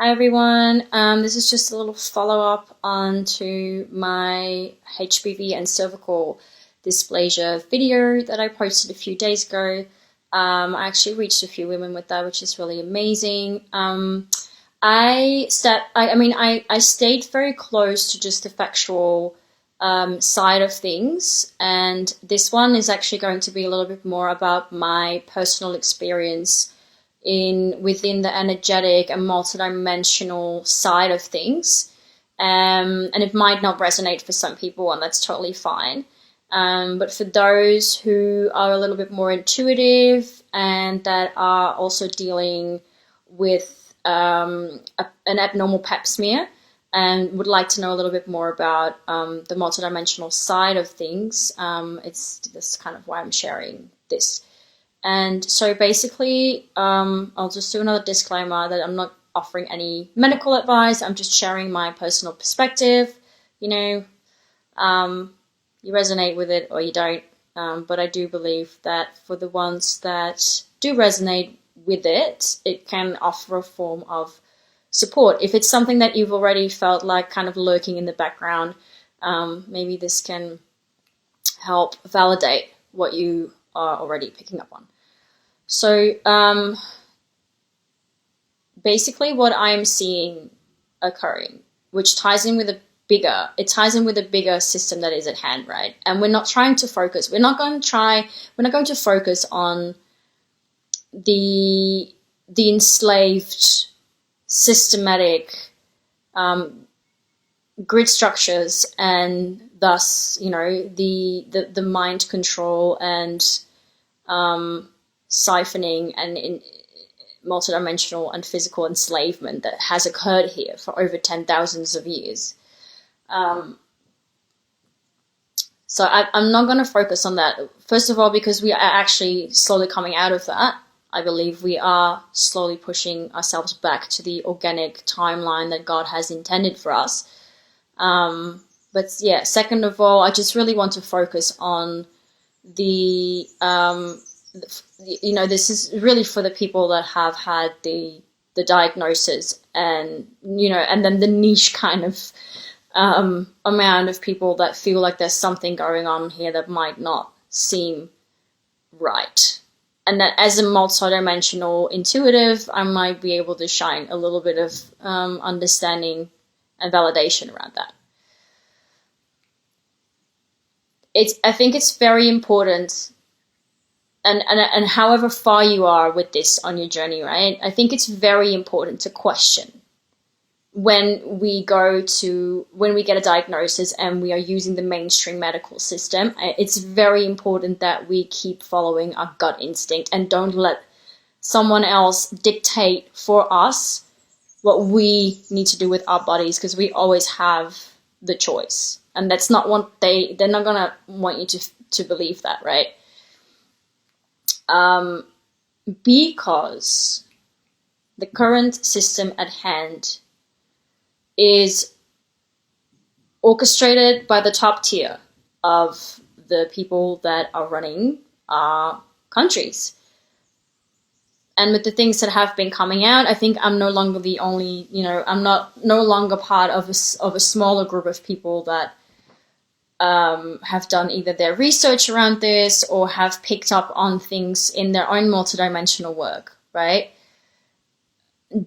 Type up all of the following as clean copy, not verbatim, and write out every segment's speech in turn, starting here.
Hi everyone, this is just a little follow-up on to my HPV and cervical dysplasia video that I posted a few days ago. I actually reached a few women with that, which is really amazing. I stayed very close to just the factual side of things, and this one is actually going to be a little bit more about my personal experience within the energetic and multidimensional side of things, and it might not resonate for some people, and that's totally fine. But for those who are a little bit more intuitive and that are also dealing with an abnormal pap smear and would like to know a little bit more about the multidimensional side of things, that's kind of why I'm sharing this. And so basically, I'll just do another disclaimer that I'm not offering any medical advice. I'm just sharing my personal perspective. You resonate with it or you don't. But I do believe that for the ones that do resonate with it, it can offer a form of support. If it's something that you've already felt like kind of lurking in the background, maybe this can help validate what you are already picking up on. So basically what I'm seeing occurring, which ties in with a bigger system that is at hand, right? And we're not going to focus on the enslaved systematic grid structures, and thus, the mind control and siphoning and in multidimensional and physical enslavement that has occurred here for over 10,000 of years. So I'm not going to focus on that. First of all, because we are actually slowly coming out of that. I believe we are slowly pushing ourselves back to the organic timeline that God has intended for us. But yeah, second of all, I just really want to focus on this is really for the people that have had the diagnosis, and and then the niche kind of amount of people that feel like there's something going on here that might not seem right, and that as a multidimensional intuitive, I might be able to shine a little bit of understanding and validation around that. I think it's very important. And however far you are with this on your journey, right? I think it's very important to question when we get a diagnosis and we are using the mainstream medical system. It's very important that we keep following our gut instinct and don't let someone else dictate for us what we need to do with our bodies, because we always have the choice. And that's not what they're not gonna want you to believe that, right? Because the current system at hand is orchestrated by the top tier of the people that are running our countries. And with the things that have been coming out, I think I'm no longer the only, I'm no longer part of a smaller group of people that have done either their research around this or have picked up on things in their own multidimensional work, right?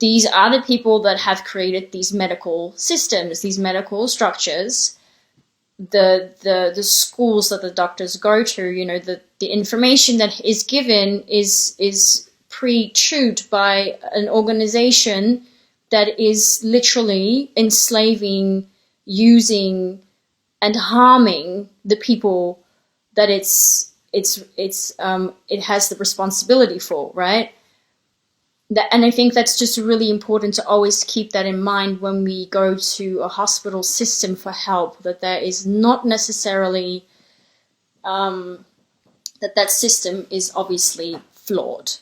These are the people that have created these medical systems, these medical structures, the schools that the doctors go to, the information that is given is pre-chewed by an organization that is literally enslaving, using, and harming the people that it has the responsibility for, right? And I think that's just really important to always keep that in mind when we go to a hospital system for help, that there is not necessarily that system is obviously flawed.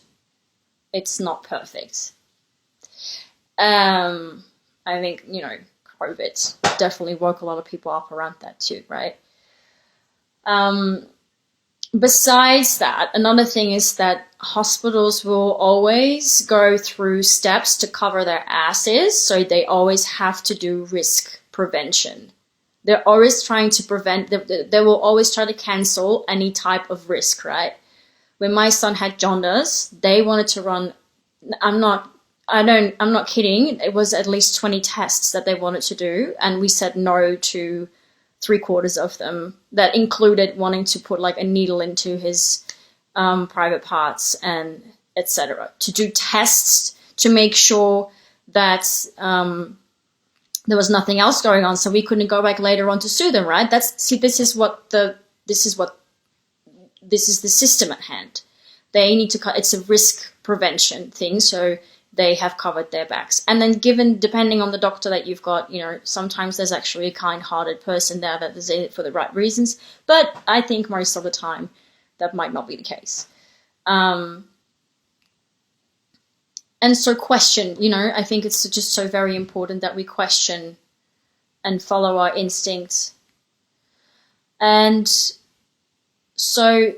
It's not perfect. I think, COVID definitely woke a lot of people up around that too, right? besides that, another thing is that hospitals will always go through steps to cover their asses, so they always have to do risk prevention. They're always trying to prevent, they will always try to cancel any type of risk, right? When my son had jaundice, they wanted to run, I'm not kidding, it was at least 20 tests that they wanted to do, and we said no to 3/4 of them. That included wanting to put like a needle into his private parts and etc. To do tests to make sure that there was nothing else going on, so we couldn't go back later on to sue them, right? This is the system at hand. They need to, it's a risk prevention thing, so they have covered their backs. And then depending on the doctor that you've got, sometimes there's actually a kind-hearted person there that is in it for the right reasons, but I think most of the time that might not be the case. And so question, I think it's just so very important that we question and follow our instincts. And so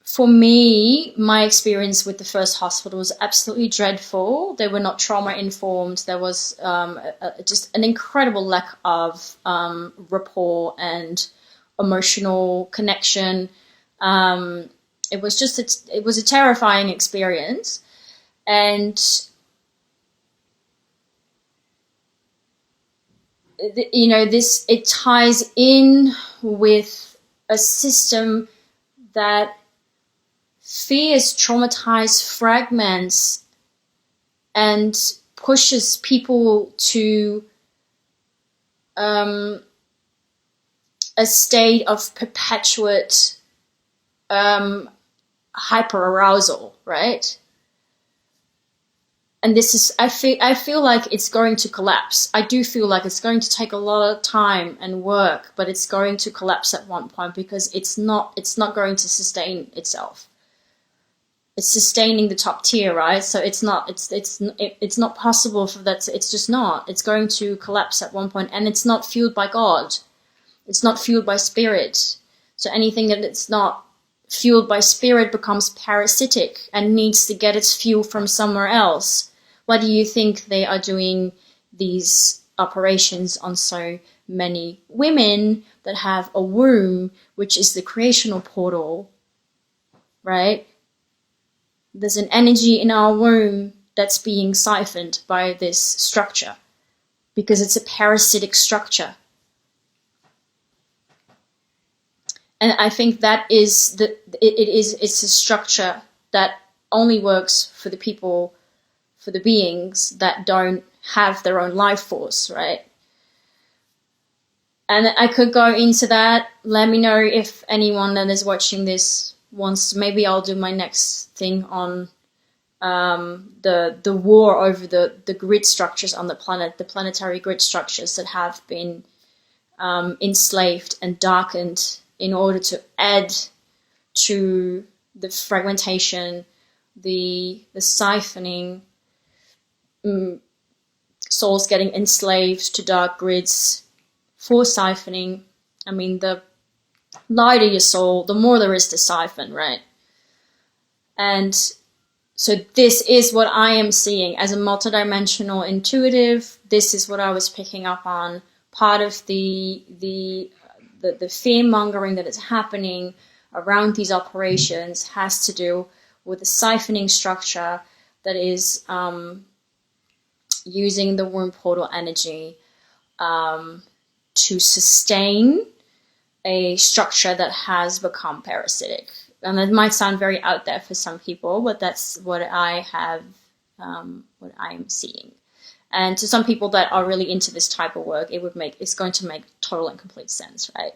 for me, my experience with the first hospital was absolutely dreadful. They were not trauma-informed. There was just an incredible lack of rapport and emotional connection. It was a terrifying experience. And it ties in with a system that fears traumatized fragments and pushes people to a state of perpetuate hyperarousal, right? And this is, I feel like it's going to collapse. I do feel like it's going to take a lot of time and work, but it's going to collapse at one point because it's not going to sustain itself. It's sustaining the top tier, right? So it's not possible for that. It's just not. It's going to collapse at one point, and it's not fueled by God. It's not fueled by spirit. So anything that it's not fueled by spirit becomes parasitic and needs to get its fuel from somewhere else. Why do you think they are doing these operations on so many women that have a womb, which is the creational portal, right? There's an energy in our womb that's being siphoned by this structure because it's a parasitic structure. And I think that is it's a structure that only works for the people, for the beings that don't have their own life force, right? And I could go into that. Let me know if anyone that is watching this wants to. Maybe I'll do my next thing on the war over the grid structures on the planet, the planetary grid structures that have been enslaved and darkened in order to add to the fragmentation, the siphoning, souls getting enslaved to dark grids for siphoning. I mean, the lighter your soul, the more there is to siphon, right? And so this is what I am seeing as a multidimensional intuitive. This is what I was picking up on. Part of the fear-mongering that is happening around these operations has to do with the siphoning structure that is using the womb portal energy to sustain a structure that has become parasitic. And it might sound very out there for some people, but that's what I have, what I am seeing. And to some people that are really into this type of work, it's going to make total and complete sense, right?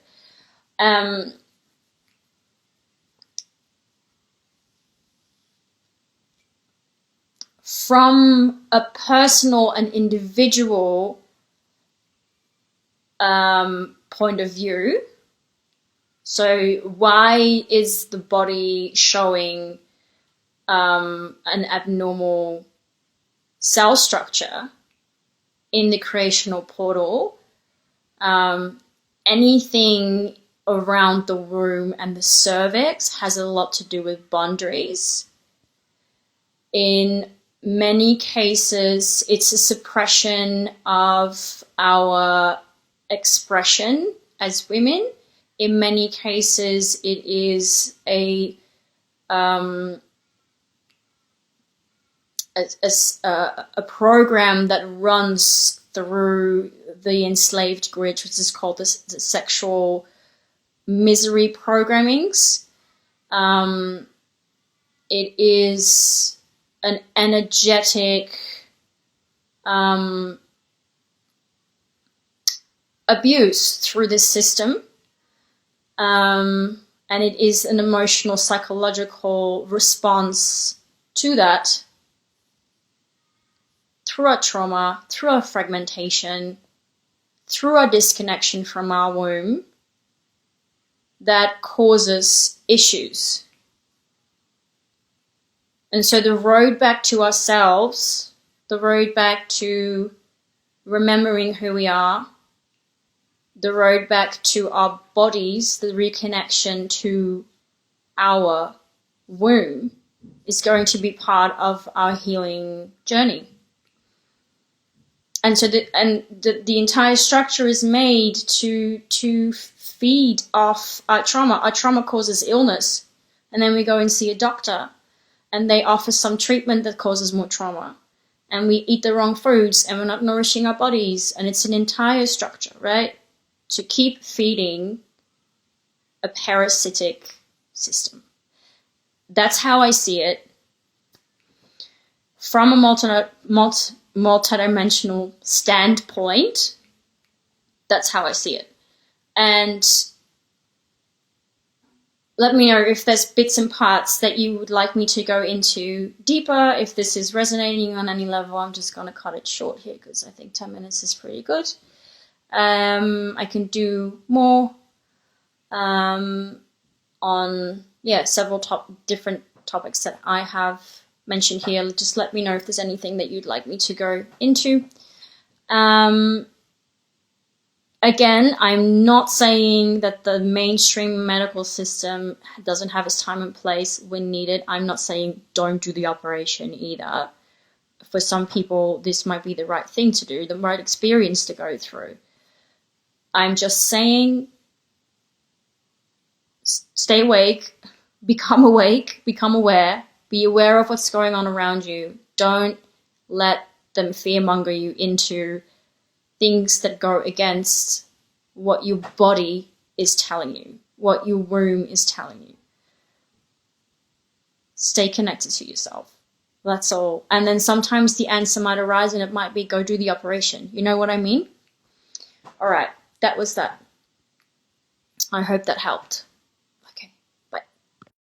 From a personal and individual point of view, so why is the body showing an abnormal cell structure in the creational portal? Anything around the womb and the cervix has a lot to do with boundaries. In many cases, it's a suppression of our expression as women. In many cases, it is a program that runs through the enslaved grid, which is called the sexual misery programmings. It is an energetic abuse through this system, and it is an emotional, psychological response to that through our trauma, through our fragmentation, through our disconnection from our womb that causes issues. And so the road back to ourselves, the road back to remembering who we are, the road back to our bodies, the reconnection to our womb is going to be part of our healing journey. And so the entire structure is made to feed off our trauma. Our trauma causes illness, and then we go and see a doctor, and they offer some treatment that causes more trauma. And we eat the wrong foods, and we're not nourishing our bodies, and it's an entire structure, right? To keep feeding a parasitic system. That's how I see it. From a multidimensional standpoint, that's how I see it. And let me know if there's bits and parts that you would like me to go into deeper. If this is resonating on any level, I'm just going to cut it short here because I think 10 minutes is pretty good. I can do more on several different topics that I have mentioned here. Just let me know if there's anything that you'd like me to go into. Again, I'm not saying that the mainstream medical system doesn't have its time and place when needed. I'm not saying don't do the operation either. For some people, this might be the right thing to do, the right experience to go through. I'm just saying stay awake, become aware, be aware of what's going on around you. Don't let them fearmonger you into things that go against what your body is telling you, what your womb is telling you. Stay connected to yourself. That's all. And then sometimes the answer might arise and it might be go do the operation. You know what I mean? All right, that was that. I hope that helped.